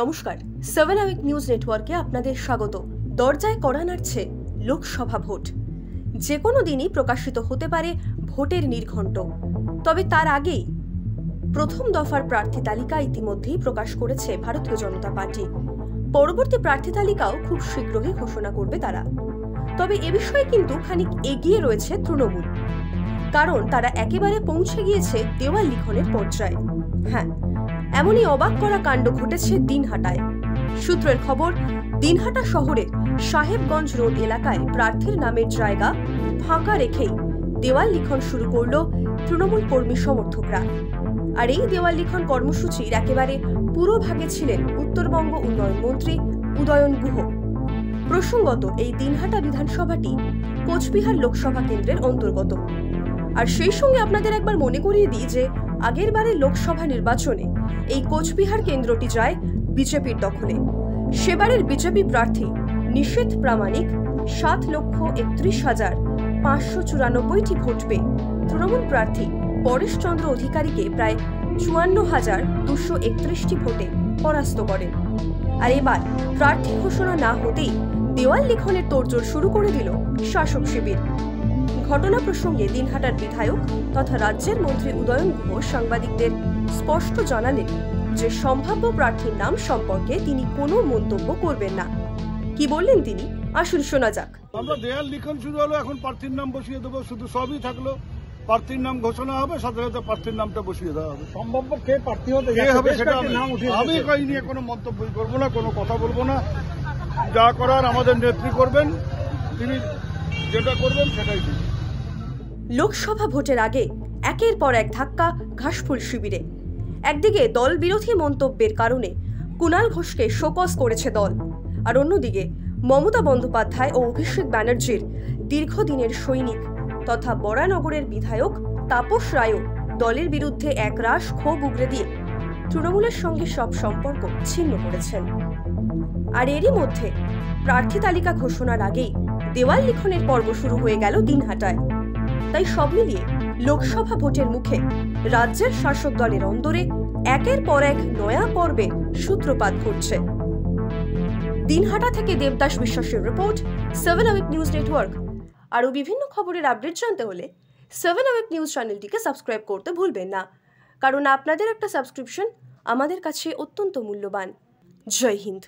নমস্কার, 7 hour news নেটওয়ার্কে আপনাদের স্বাগত। দরজায় কড়া নাড়ছে লোকসভা ভোট। যে কোনো দিনই প্রকাশিত হতে পারে ভোটের নির্ঘণ্ট। তবে তার আগেই প্রথম দফার প্রার্থী তালিকা ইতিমধ্যেই প্রকাশ করেছে ভারতীয় জনতা পার্টি। পরবর্তী প্রার্থী তালিকাও খুব শীঘ্রই ঘোষণা করবে তারা। তবে এ বিষয়ে কিন্তু খানিক এগিয়ে রয়েছে তৃণমূল, কারণ তারা একেবারে পৌঁছে গিয়েছে দেওয়াল লিখনের পর্যায়ে। হ্যাঁ, এমনই অবাক করা কাণ্ড ঘটেছে দিনহাটায়। সূত্রের খবর, দিনহাটা শহরের সাহেবগঞ্জ রোড এলাকায় প্রার্থীর নামের জায়গা ফাঁকা রেখেই দেওয়াল লিখন শুরু করল তৃণমূল কর্মী সমর্থকরা। আর এই দেওয়াল লিখন কর্মসূচির একেবারে পুরোভাগে ছিলেন উত্তরবঙ্গ উন্নয়ন মন্ত্রী উদয়ন গুহ। প্রসঙ্গত, এই দিনহাটা বিধানসভাটি কোচবিহার লোকসভা কেন্দ্রের অন্তর্গত। আর সেই সঙ্গে আপনাদের একবার মনে করিয়ে দিই যে আগের বারের লোকসভা নির্বাচনে এই কোচবিহার কেন্দ্রটি যায় বিজেপির দখলে। সেবারের বিজেপি প্রার্থী নিষেধ প্রামাণিক 7,31,594টি ভোট পেয়ে তৃণমূল প্রার্থী পরেশ চন্দ্র অধিকারীকে প্রায় 54,231টি ভোটে পরাস্ত করেন। আর এবার প্রার্থী ঘোষণা না হতেই দেওয়াল লিখনের তোড়জোড় শুরু করে দিল শাসক শিবির। ঘটনা প্রসঙ্গে দিনহাটার বিধায়ক তথা রাজ্যের মন্ত্রী উদয়ন গুহ সাংবাদিকদের স্পষ্ট জানালেন যে সম্ভাব্য প্রার্থীর নাম সম্পর্কে তিনি কোনো মন্তব্য করবেন না। কি বললেন তিনি, আসুন শোনা যাক। আমরা দেয়াল লিখন শুরু হলো, এখন প্রার্থীর নাম বসিয়ে দেবো। শুধু সবই থাকলো, প্রার্থীর নাম ঘোষণা হবে, সাথে সাথে প্রার্থীর নামটা বসিয়ে দেওয়া হবে। সম্ভাব্য কে প্রার্থী হবে সেটা আমি এই নিয়ে কোনো মন্তব্য করবো না, কোনো কথা বলবো না। যা করার আমাদের নেত্রী করবেন, তিনি যেটা করবেন সেটাই দিন। লোকসভা ভোটের আগে একের পর এক ধাক্কা ঘাসফুল শিবিরে। একদিকে দল বিরোধী মন্তব্যের কারণে কুণাল ঘোষকে শোকজ করেছে দল, আর অন্যদিকে মমতা বন্দ্যোপাধ্যায় ও অভিষেক ব্যানার্জির দীর্ঘদিনের সৈনিক তথা বরানগরের বিধায়ক তাপস রায়ও দলের বিরুদ্ধে একরাশ ক্ষোভ উগরে দিয়ে তৃণমূলের সঙ্গে সব সম্পর্ক ছিন্ন করেছেন। আর এরই মধ্যে প্রার্থী তালিকা ঘোষণার আগেই দেওয়াল লিখনের পর্ব শুরু হয়ে গেল দিনহাটায়। তাই সব মিলিয়ে লোকসভা ভোটের মুখে রাজ্যের শাসক দলের অন্দরে একের পর এক নয়া পর্বে সূত্রপাত ঘটছে। দিনহাটা থেকে দেবদাস বিশ্বাসের রিপোর্ট, 7 আওয়ার নিউজ নেটওয়ার্ক। আরও বিভিন্ন খবরের আপডেট জানতে হলে 7 আওয়ার নিউজ চ্যানেলটিকে সাবস্ক্রাইব করতে ভুলবেন না, কারণ আপনাদের একটা সাবস্ক্রিপশন আমাদের কাছে অত্যন্ত মূল্যবান। জয় হিন্দ।